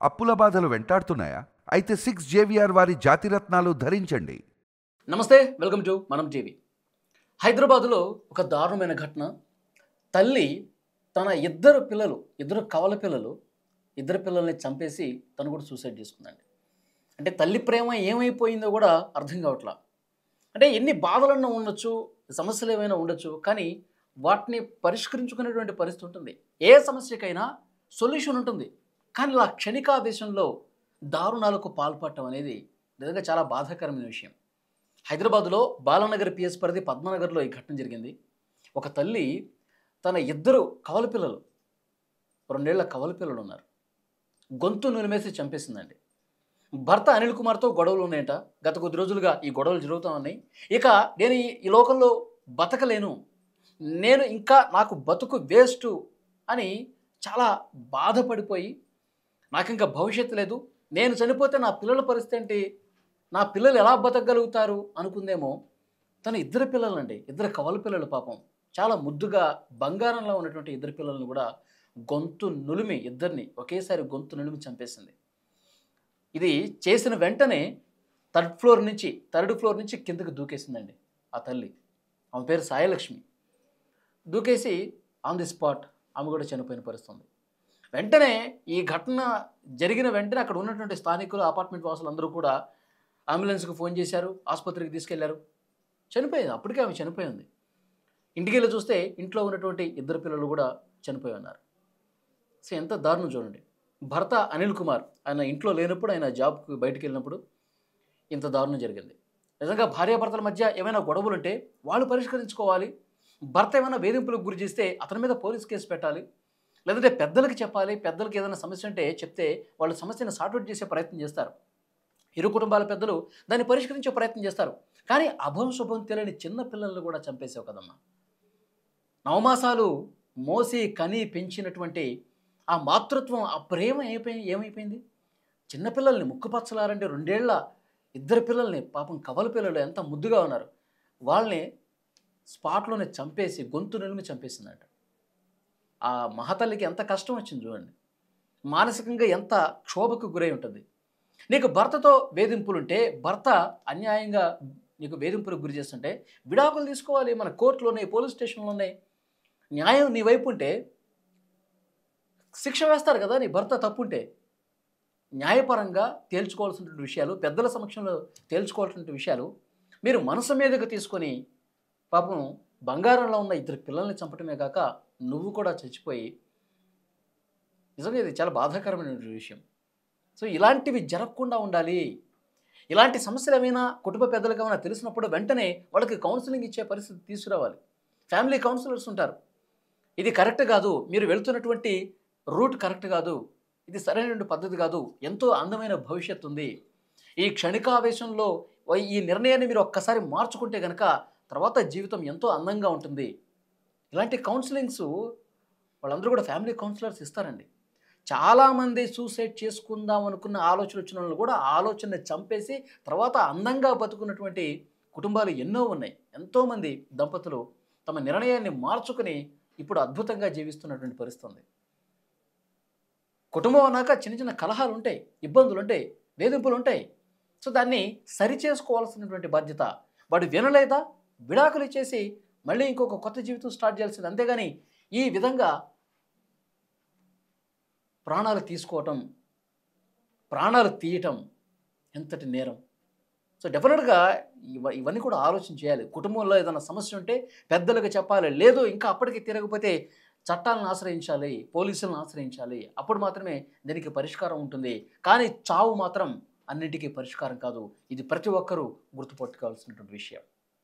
అప్పుల బాధలు వెంటాడుతున్నాయా? అయితే 6 జేవిఆర్ వారి జాతిరత్నాలు ధరించండి. నమస్తే, వెల్కమ్ టు మనం టీవీ. హైదరాబాదులో ఒక దారుణమైన ఘటన. తల్లి తన ఇద్దరు కవల పిల్లలు, ఇద్దరు పిల్లల్ని చంపేసి తను కూడా సూసైడ్ చేసుకుందండి. అంటే తల్లి ప్రేమ ఏమైపోయిందో కూడా అర్థం కావట్లా. అంటే ఎన్ని బాధలన్నా ఉండొచ్చు, సమస్యలు ఏమైనా ఉండొచ్చు, కానీ వాటిని పరిష్కరించుకునేటువంటి పరిస్థితి ఉంటుంది. ఏ సమస్యకైనా సొల్యూషన్ ఉంటుంది. కానీ ఇలా క్షణికావేశంలో దారుణాలకు పాల్పడటం అనేది నిజంగా చాలా బాధాకరమైన విషయం. హైదరాబాదులో బాలానగర్ పిఎస్ పరిధి పద్మనగర్లో ఈ ఘటన జరిగింది. ఒక తల్లి తన ఇద్దరు కవల పిల్లలు, 2 ఏళ్ల కవల పిల్లలు ఉన్నారు, గొంతు నులిమేసి చంపేసిందండి. భర్త అనిల్ కుమార్తో గొడవలు ఉన్నాయట. గత కొద్ది రోజులుగా ఈ గొడవలు జరుగుతూ ఉన్నాయి. ఇక నేను ఈ లోకంలో బతకలేను, నాకు బతుకు వేస్టు అని చాలా బాధపడిపోయి, నాకు ఇంకా భవిష్యత్తు లేదు, నేను చనిపోతే నా పిల్లల పరిస్థితి ఏంటి, నా పిల్లలు ఎలా బతకగలుగుతారు అనుకుందేమో. తన ఇద్దరు పిల్లలండి, ఇద్దరు కవల పిల్లలు, పాపం చాలా ముద్దుగా బంగారంలో ఉన్నటువంటి ఇద్దరు పిల్లల్ని కూడా ఇద్దరిని ఒకేసారి గొంతు నులిమి చంపేసింది. ఇది చేసిన వెంటనే థర్డ్ ఫ్లోర్ నుంచి కిందకి దూకేసిందండి ఆ తల్లి. ఆమె పేరు సాయలక్ష్మి. దూకేసి ఆన్ ది స్పాట్ ఆమె కూడా చనిపోయిన పరిస్థితుంది. వెంటనే ఈ ఘటన జరిగిన వెంటనే అక్కడ ఉన్నటువంటి స్థానికులు, అపార్ట్మెంట్ వాసులు అందరూ కూడా అంబులెన్స్కి ఫోన్ చేశారు, ఆసుపత్రికి తీసుకెళ్లారు. చనిపోయింది, అప్పటికే ఆమె చనిపోయింది. ఇంటికి వెళ్ళి చూస్తే ఇంట్లో ఉన్నటువంటి ఇద్దరు పిల్లలు కూడా చనిపోయి ఉన్నారు. సో ఎంత దారుణం చూడండి. భర్త అనిల్ కుమార్ ఆయన ఇంట్లో లేనప్పుడు, ఆయన జాబ్కి బయటికి వెళ్ళినప్పుడు ఇంత దారుణం జరిగింది. నిజంగా భార్యాభర్తల మధ్య ఏమైనా గొడవలు ఉంటే వాళ్ళు పరిష్కరించుకోవాలి. భర్త ఏమైనా వేధింపులకు గురి చేస్తే అతని మీద పోలీస్ కేసు పెట్టాలి, లేదంటే పెద్దలకి చెప్పాలి. పెద్దలకి ఏదైనా సమస్య ఉంటే చెప్తే వాళ్ళు సమస్యను సార్ట్అవుట్ చేసే ప్రయత్నం చేస్తారు. ఇరు కుటుంబాల పెద్దలు దాన్ని పరిష్కరించే ప్రయత్నం చేస్తారు. కానీ అభం శుభం తెలియని చిన్న పిల్లల్ని కూడా చంపేసావు కదమ్మా. నవమాసాలు మోసి కని పెంచినటువంటి ఆ మాతృత్వం, ఆ ప్రేమ ఏమైపోయింది? చిన్నపిల్లల్ని ముక్కుపచ్చలారంటే 2 ఏళ్ల ఇద్దరు పిల్లల్ని, పాపం కవల పిల్లలు ఎంత ముద్దుగా ఉన్నారు, వాళ్ళని స్పాట్లోనే చంపేసి గొంతు నిలిమి చంపేసిందట. ఆ మహతల్లికి ఎంత కష్టం వచ్చింది చూడండి. మానసికంగా ఎంత క్షోభకు గురై ఉంటుంది. నీకు భర్తతో వేధింపులుంటే, భర్త అన్యాయంగా నీకు వేధింపులకు గురి చేస్తుంటే విడాకులు తీసుకోవాలి. మన కోర్టులోనే, పోలీస్ స్టేషన్లోనే న్యాయం నీ వైపు ఉంటే శిక్ష వేస్తారు కదా. నీ భర్త తప్పుంటే న్యాయపరంగా తేల్చుకోవాల్సినటువంటి విషయాలు, పెద్దల సమక్షంలో తేల్చుకోవాల్సిన విషయాలు మీరు మనసు మీదకు తీసుకొని, పాపం బంగారంలో ఉన్న ఇద్దరు పిల్లల్ని చంపటమే కాక నువ్వు కూడా చచ్చిపోయి, నిజంగా ఇది చాలా బాధాకరమైన విషయం. సో ఇలాంటివి జరగకుండా ఉండాలి. ఇలాంటి సమస్యలు ఏమైనా కుటుంబ పెద్దలకు ఏమైనా తెలిసినప్పుడు వెంటనే వాళ్ళకి కౌన్సిలింగ్ ఇచ్చే పరిస్థితి తీసుకురావాలి. ఫ్యామిలీ కౌన్సిలర్స్ ఉంటారు. ఇది కరెక్ట్ కాదు, మీరు వెళ్తున్నటువంటి రూట్ కరెక్ట్ కాదు, ఇది సరైన పద్ధతి కాదు, ఎంతో అందమైన భవిష్యత్తు ఉంది, ఈ క్షణికావేశంలో ఈ నిర్ణయాన్ని మీరు ఒక్కసారి మార్చుకుంటే కనుక తర్వాత జీవితం ఎంతో అందంగా ఉంటుంది. ఇలాంటి కౌన్సిలింగ్స్ వాళ్ళందరూ కూడా ఫ్యామిలీ కౌన్సిలర్స్ ఇస్తారండి. చాలామంది సూసైడ్ చేసుకుందాం అనుకున్న ఆలోచన వచ్చిన వాళ్ళు కూడా ఆలోచనని చంపేసి తర్వాత అందంగా బతుకున్నటువంటి కుటుంబాలు ఎన్నో ఉన్నాయి. ఎంతోమంది దంపతులు తమ నిర్ణయాన్ని మార్చుకుని ఇప్పుడు అద్భుతంగా జీవిస్తున్నటువంటి పరిస్థితి ఉంది. కుటుంబం అన్నాక చిన్న చిన్న కలహాలు ఉంటాయి, ఇబ్బందులు ఉంటాయి, వేధింపులు ఉంటాయి. సో దాన్ని సరిచేసుకోవాల్సినటువంటి బాధ్యత. వాడు వినలేదా, విడాకులు ఇచ్చేసి మళ్ళీ ఇంకొక కొత్త జీవితం స్టార్ట్ చేయాల్సింది. అంతేగాని ఈ విధంగా ప్రాణాలు తీసుకోవటం, ప్రాణాలు తీయటం ఎంతటి నేరం. సో డెఫినెట్గా ఇవన్నీ కూడా ఆలోచన చేయాలి. కుటుంబంలో ఏదైనా సమస్య ఉంటే పెద్దలకు చెప్పాలి. లేదు ఇంకా అప్పటికి తిరగకపోతే చట్టాలను ఆశ్రయించాలి, పోలీసులను ఆశ్రయించాలి. అప్పుడు మాత్రమే దీనికి పరిష్కారం ఉంటుంది. కానీ చావు మాత్రం అన్నింటికీ పరిష్కారం కాదు. ఇది ప్రతి ఒక్కరూ గుర్తుపెట్టుకోవాల్సినటువంటి విషయం.